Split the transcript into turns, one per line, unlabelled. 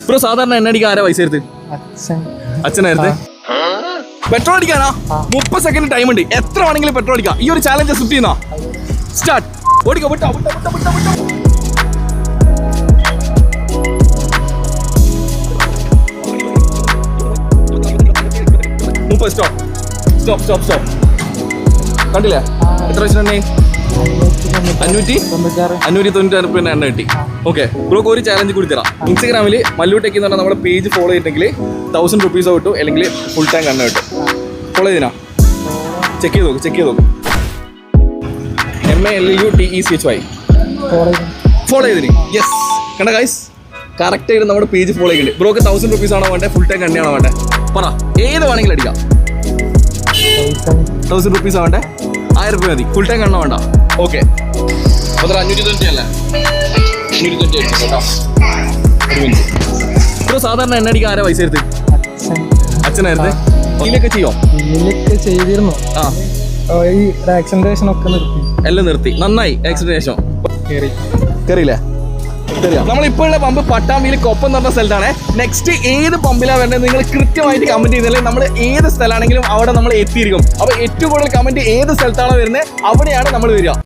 Bro സാധാരണ എണ്ണ അടിക്കാൻ ആരാ പൈസ എടുത്ത്? അച്ഛനായിരുന്നു. പെട്രോൾ അടിക്കാനാ 30 സെക്കൻഡ് ടൈം ഉണ്ട്. എത്ര വേണമെങ്കിലും പെട്രോൾ അടിക്കാം. ഈ ഒരു ചാലഞ്ച് അക്സെപ്റ്റ് ചെയ്യുന്ന സ്റ്റാർട്ട്. ഓടിക്കോ, വിട്ടോ. 30. സ്റ്റോപ്പ്. കണ്ടില്ലേ എത്ര വെച്ചിട്ട് എണ്ണ? 596 എണ്ണ കിട്ടി. ഓക്കെ ബ്രോക്ക് ഒരു ചാലഞ്ച് കൂടി തരാം. ഇൻസ്റ്റാഗ്രാമിൽ മല്ലൂട്ടേക്ക് എന്ന് പറഞ്ഞാൽ നമ്മുടെ പേജ് ഫോളോ ചെയ്തിട്ടുണ്ടെങ്കിൽ 1000 റുപ്പീസോ കിട്ടും, അല്ലെങ്കിൽ ഫുൾ ടാങ്ക് എണ്ണ കിട്ടും. ഫോളോ ചെയ്തിനാ? ചെക്ക് ചെയ്ത് നോക്ക്. MALUTECHY ഫോളോ ചെയ്തിന്. യെസ് കണ്ട ഗൈസ്, കറക്റ്റ് ആയിട്ട് നമ്മുടെ പേജ് ഫോളോ ചെയ്യുന്നുണ്ട്. ബ്രോക്ക് 1000 റുപ്പീസ് ആണോ വേണ്ടേ, ഫുൾ ടാങ്ക് എണ്ണയാണോ വേണ്ടേ? പറ, ഏത് വേണമെങ്കിലും അടിക്കാം. 1000 റുപ്പീസ് ആവണ്ടേ? 1000 രൂപ മതി. ഫുൾ ടാങ്ക് എണ്ണ വേണ്ട. ഓക്കെ 520 അല്ലേ? 520 കേട്ടോ. ബ്രോ സാധാരണ എണ്ണ അടിക്കാൻ ആരാ പൈസ എടുത്ത്? അച്ഛനായിരുന്നു. ഇതിലൊക്കെ
ചെയ്തിരുന്നു. ഈ ആക്സിഡന്റേഷൻ ഒക്കെ
എല്ലാം നിർത്തി. നന്നായി. ആക്സിഡന്റേഷൻ കയറിയില്ലേ? നമ്മളിപ്പോഴുള്ള പമ്പ് പട്ടാമ്പിയിൽ കൊപ്പം എന്ന് പറഞ്ഞ സ്ഥലത്താണ്. നെക്സ്റ്റ് ഏത് പമ്പിലാണ് വേണ്ടത് നിങ്ങൾ കൃത്യമായിട്ട് കമന്റ് ചെയ്താലേ നമ്മൾ ഏത് സ്ഥലമാണെങ്കിലും അവിടെ നമ്മൾ എത്തിയിരിക്കും. അപ്പോൾ ഏറ്റവും കൂടുതൽ കമന്റ് ഏത് സ്ഥലത്താണോ വരുന്നത് അവിടെയാണ് നമ്മൾ വരിക.